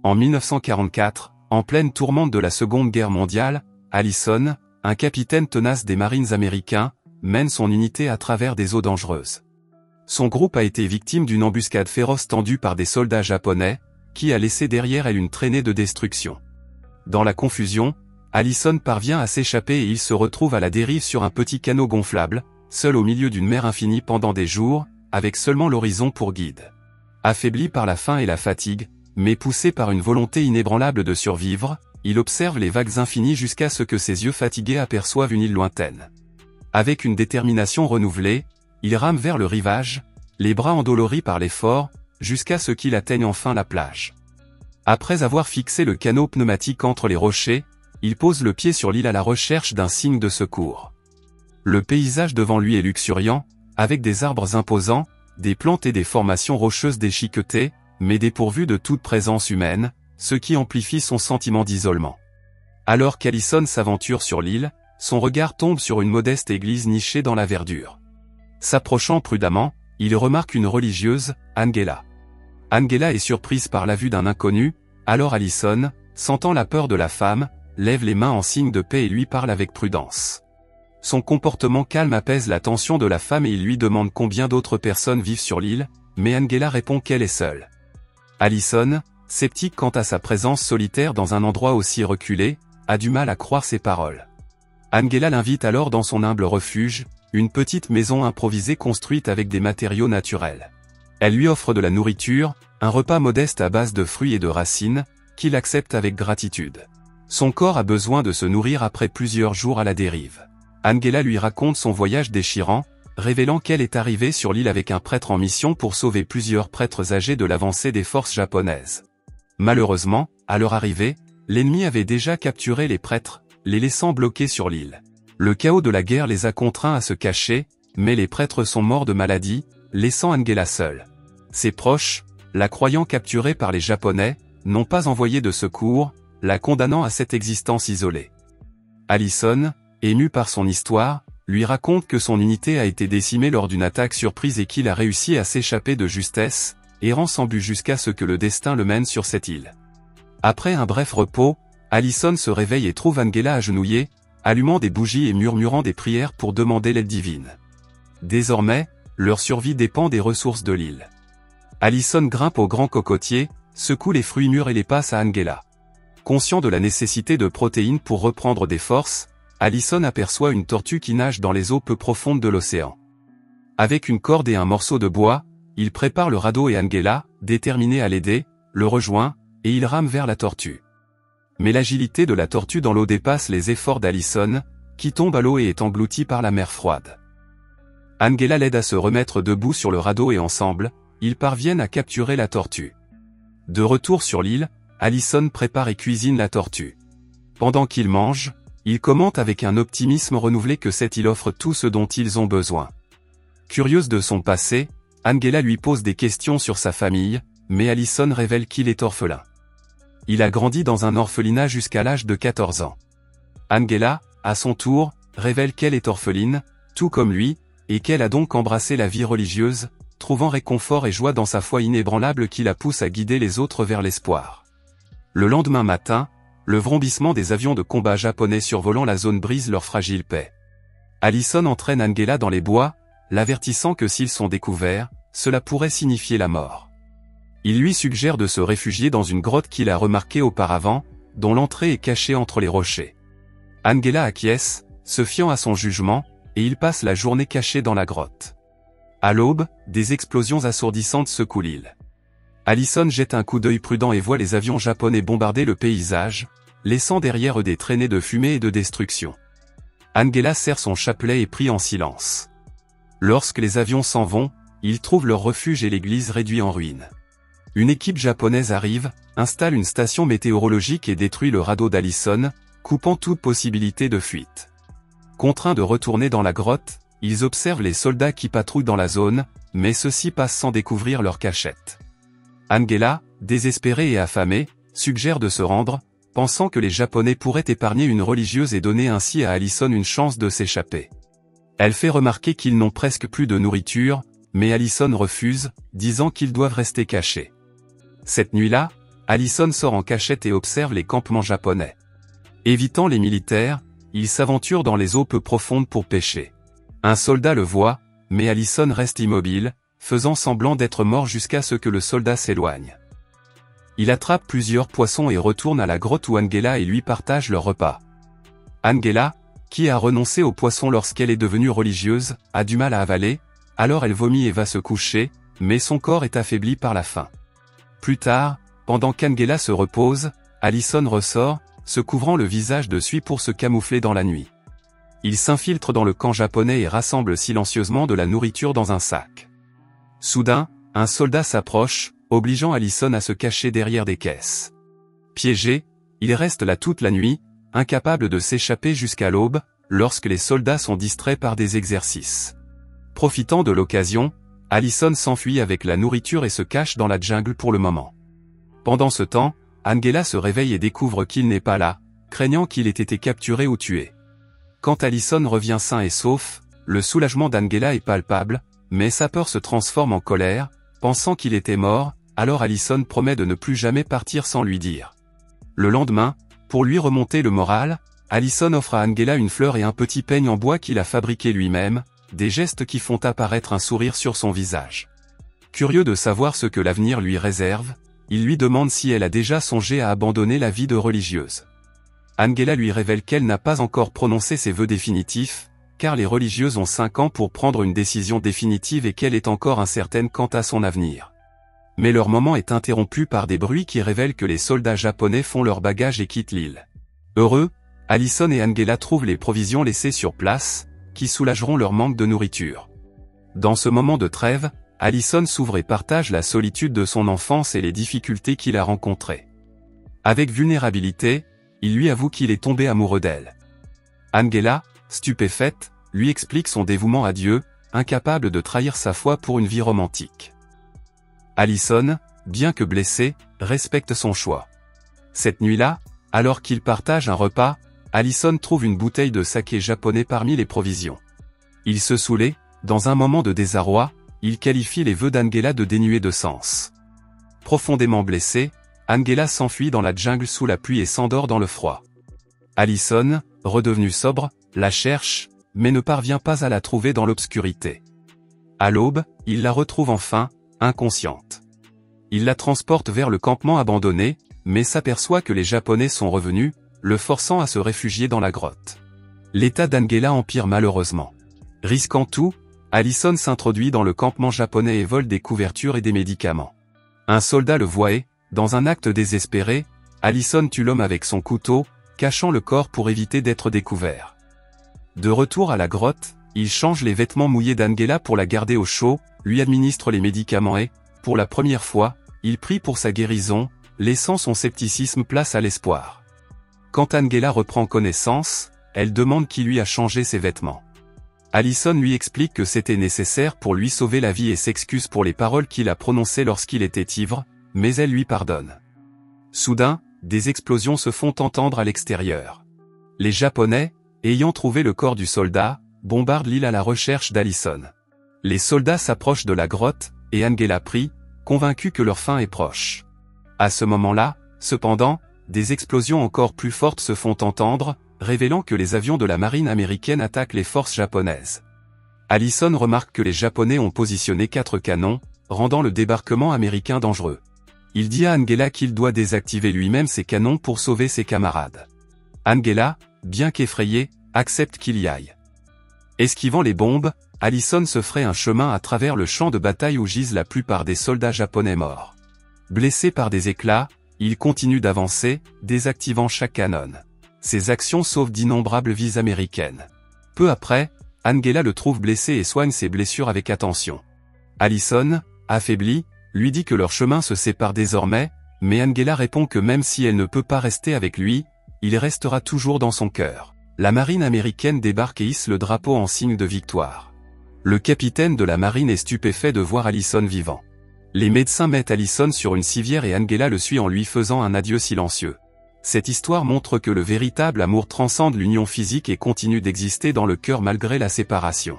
En 1944, en pleine tourmente de la Seconde Guerre mondiale, Allison, un capitaine tenace des Marines américains, mène son unité à travers des eaux dangereuses. Son groupe a été victime d'une embuscade féroce tendue par des soldats japonais, qui a laissé derrière elle une traînée de destruction. Dans la confusion, Allison parvient à s'échapper et il se retrouve à la dérive sur un petit canot gonflable, seul au milieu d'une mer infinie pendant des jours, avec seulement l'horizon pour guide. Affaibli par la faim et la fatigue, mais poussé par une volonté inébranlable de survivre, il observe les vagues infinies jusqu'à ce que ses yeux fatigués aperçoivent une île lointaine. Avec une détermination renouvelée, il rame vers le rivage, les bras endoloris par l'effort, jusqu'à ce qu'il atteigne enfin la plage. Après avoir fixé le canot pneumatique entre les rochers, il pose le pied sur l'île à la recherche d'un signe de secours. Le paysage devant lui est luxuriant, avec des arbres imposants, des plantes et des formations rocheuses déchiquetées, mais dépourvues de toute présence humaine, ce qui amplifie son sentiment d'isolement. Alors qu'Allison s'aventure sur l'île, son regard tombe sur une modeste église nichée dans la verdure. S'approchant prudemment, il remarque une religieuse, Angela. Angela est surprise par la vue d'un inconnu, alors Allison, sentant la peur de la femme, lève les mains en signe de paix et lui parle avec prudence. Son comportement calme apaise la tension de la femme et il lui demande combien d'autres personnes vivent sur l'île, mais Angela répond qu'elle est seule. Allison, sceptique quant à sa présence solitaire dans un endroit aussi reculé, a du mal à croire ses paroles. Angela l'invite alors dans son humble refuge, une petite maison improvisée construite avec des matériaux naturels. Elle lui offre de la nourriture, un repas modeste à base de fruits et de racines, qu'il accepte avec gratitude. Son corps a besoin de se nourrir après plusieurs jours à la dérive. Angela lui raconte son voyage déchirant, révélant qu'elle est arrivée sur l'île avec un prêtre en mission pour sauver plusieurs prêtres âgés de l'avancée des forces japonaises. Malheureusement, à leur arrivée, l'ennemi avait déjà capturé les prêtres, les laissant bloqués sur l'île. Le chaos de la guerre les a contraints à se cacher, mais les prêtres sont morts de maladie, laissant Angela seule. Ses proches, la croyant capturée par les Japonais, n'ont pas envoyé de secours, la condamnant à cette existence isolée. Allison, ému par son histoire, lui raconte que son unité a été décimée lors d'une attaque surprise et qu'il a réussi à s'échapper de justesse, errant sans but jusqu'à ce que le destin le mène sur cette île. Après un bref repos, Allison se réveille et trouve Angela agenouillée, allumant des bougies et murmurant des prières pour demander l'aide divine. Désormais, leur survie dépend des ressources de l'île. Allison grimpe au grand cocotier, secoue les fruits mûrs et les passe à Angela. Conscient de la nécessité de protéines pour reprendre des forces, Allison aperçoit une tortue qui nage dans les eaux peu profondes de l'océan. Avec une corde et un morceau de bois, il prépare le radeau et Angela, déterminée à l'aider, le rejoint, et il rame vers la tortue. Mais l'agilité de la tortue dans l'eau dépasse les efforts d'Allison, qui tombe à l'eau et est engloutie par la mer froide. Angela l'aide à se remettre debout sur le radeau et ensemble, ils parviennent à capturer la tortue. De retour sur l'île, Allison prépare et cuisine la tortue. Pendant qu'ils mangent, il commente avec un optimisme renouvelé que cette île offre tout ce dont ils ont besoin. Curieuse de son passé, Angela lui pose des questions sur sa famille, mais Allison révèle qu'il est orphelin. Il a grandi dans un orphelinat jusqu'à l'âge de 14 ans. Angela, à son tour, révèle qu'elle est orpheline, tout comme lui, et qu'elle a donc embrassé la vie religieuse, trouvant réconfort et joie dans sa foi inébranlable qui la pousse à guider les autres vers l'espoir. Le lendemain matin, le vrombissement des avions de combat japonais survolant la zone brise leur fragile paix. Allison entraîne Angela dans les bois, l'avertissant que s'ils sont découverts, cela pourrait signifier la mort. Il lui suggère de se réfugier dans une grotte qu'il a remarquée auparavant, dont l'entrée est cachée entre les rochers. Angela acquiesce, se fiant à son jugement, et il passe la journée caché dans la grotte. À l'aube, des explosions assourdissantes secouent l'île. Allison jette un coup d'œil prudent et voit les avions japonais bombarder le paysage, laissant derrière eux des traînées de fumée et de destruction. Angela serre son chapelet et prie en silence. Lorsque les avions s'en vont, ils trouvent leur refuge et l'église réduite en ruines. Une équipe japonaise arrive, installe une station météorologique et détruit le radeau d'Allison, coupant toute possibilité de fuite. Contraints de retourner dans la grotte, ils observent les soldats qui patrouillent dans la zone, mais ceux-ci passent sans découvrir leur cachette. Angela, désespérée et affamée, suggère de se rendre, pensant que les Japonais pourraient épargner une religieuse et donner ainsi à Allison une chance de s'échapper. Elle fait remarquer qu'ils n'ont presque plus de nourriture, mais Allison refuse, disant qu'ils doivent rester cachés. Cette nuit-là, Allison sort en cachette et observe les campements japonais. Évitant les militaires, il s'aventure dans les eaux peu profondes pour pêcher. Un soldat le voit, mais Allison reste immobile, faisant semblant d'être mort jusqu'à ce que le soldat s'éloigne. Il attrape plusieurs poissons et retourne à la grotte où Angela et lui partagent leur repas. Angela, qui a renoncé aux poissons lorsqu'elle est devenue religieuse, a du mal à avaler, alors elle vomit et va se coucher, mais son corps est affaibli par la faim. Plus tard, pendant qu'Angela se repose, Allison ressort, se couvrant le visage de suie pour se camoufler dans la nuit. Il s'infiltre dans le camp japonais et rassemble silencieusement de la nourriture dans un sac. Soudain, un soldat s'approche, obligeant Allison à se cacher derrière des caisses. Piégé, il reste là toute la nuit, incapable de s'échapper jusqu'à l'aube, lorsque les soldats sont distraits par des exercices. Profitant de l'occasion, Allison s'enfuit avec la nourriture et se cache dans la jungle pour le moment. Pendant ce temps, Angela se réveille et découvre qu'il n'est pas là, craignant qu'il ait été capturé ou tué. Quand Allison revient sain et sauf, le soulagement d'Angela est palpable, mais sa peur se transforme en colère, pensant qu'il était mort, alors Allison promet de ne plus jamais partir sans lui dire. Le lendemain, pour lui remonter le moral, Allison offre à Angela une fleur et un petit peigne en bois qu'il a fabriqué lui-même, des gestes qui font apparaître un sourire sur son visage. Curieux de savoir ce que l'avenir lui réserve, il lui demande si elle a déjà songé à abandonner la vie de religieuse. Angela lui révèle qu'elle n'a pas encore prononcé ses vœux définitifs, car les religieuses ont 5 ans pour prendre une décision définitive et qu'elle est encore incertaine quant à son avenir. Mais leur moment est interrompu par des bruits qui révèlent que les soldats japonais font leur bagage et quittent l'île. Heureux, Allison et Angela trouvent les provisions laissées sur place, qui soulageront leur manque de nourriture. Dans ce moment de trêve, Allison s'ouvre et partage la solitude de son enfance et les difficultés qu'il a rencontrées. Avec vulnérabilité, il lui avoue qu'il est tombé amoureux d'elle. Angela, stupéfaite, lui explique son dévouement à Dieu, incapable de trahir sa foi pour une vie romantique. Allison, bien que blessée, respecte son choix. Cette nuit-là, alors qu'ils partagent un repas, Allison trouve une bouteille de saké japonais parmi les provisions. Il se saoulait, dans un moment de désarroi, il qualifie les vœux d'Angela de dénués de sens. Profondément blessée, Angela s'enfuit dans la jungle sous la pluie et s'endort dans le froid. Allison, redevenue sobre, la cherche, mais ne parvient pas à la trouver dans l'obscurité. À l'aube, il la retrouve enfin, inconsciente. Il la transporte vers le campement abandonné, mais s'aperçoit que les Japonais sont revenus, le forçant à se réfugier dans la grotte. L'état d'Angela empire malheureusement. Risquant tout, Allison s'introduit dans le campement japonais et vole des couvertures et des médicaments. Un soldat le voit et, dans un acte désespéré, Allison tue l'homme avec son couteau, cachant le corps pour éviter d'être découvert. De retour à la grotte, il change les vêtements mouillés d'Angela pour la garder au chaud, lui administre les médicaments et, pour la première fois, il prie pour sa guérison, laissant son scepticisme place à l'espoir. Quand Angela reprend connaissance, elle demande qui lui a changé ses vêtements. Allison lui explique que c'était nécessaire pour lui sauver la vie et s'excuse pour les paroles qu'il a prononcées lorsqu'il était ivre, mais elle lui pardonne. Soudain, des explosions se font entendre à l'extérieur. Les Japonais, ayant trouvé le corps du soldat, bombardent l'île à la recherche d'Allison. Les soldats s'approchent de la grotte, et Angela prie, convaincue que leur fin est proche. À ce moment-là, cependant, des explosions encore plus fortes se font entendre, révélant que les avions de la marine américaine attaquent les forces japonaises. Allison remarque que les Japonais ont positionné 4 canons, rendant le débarquement américain dangereux. Il dit à Angela qu'il doit désactiver lui-même ses canons pour sauver ses camarades. Angela, bien qu'effrayée, accepte qu'il y aille. Esquivant les bombes, Allison se ferait un chemin à travers le champ de bataille où gisent la plupart des soldats japonais morts. Blessé par des éclats, il continue d'avancer, désactivant chaque canon. Ses actions sauvent d'innombrables vies américaines. Peu après, Angela le trouve blessé et soigne ses blessures avec attention. Allison, affaiblie, lui dit que leur chemin se sépare désormais, mais Angela répond que même si elle ne peut pas rester avec lui, il restera toujours dans son cœur. La marine américaine débarque et hisse le drapeau en signe de victoire. Le capitaine de la marine est stupéfait de voir Allison vivant. Les médecins mettent Allison sur une civière et Angela le suit en lui faisant un adieu silencieux. Cette histoire montre que le véritable amour transcende l'union physique et continue d'exister dans le cœur malgré la séparation.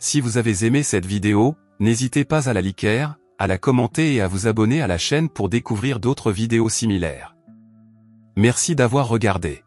Si vous avez aimé cette vidéo, n'hésitez pas à la liker, à la commenter et à vous abonner à la chaîne pour découvrir d'autres vidéos similaires. Merci d'avoir regardé.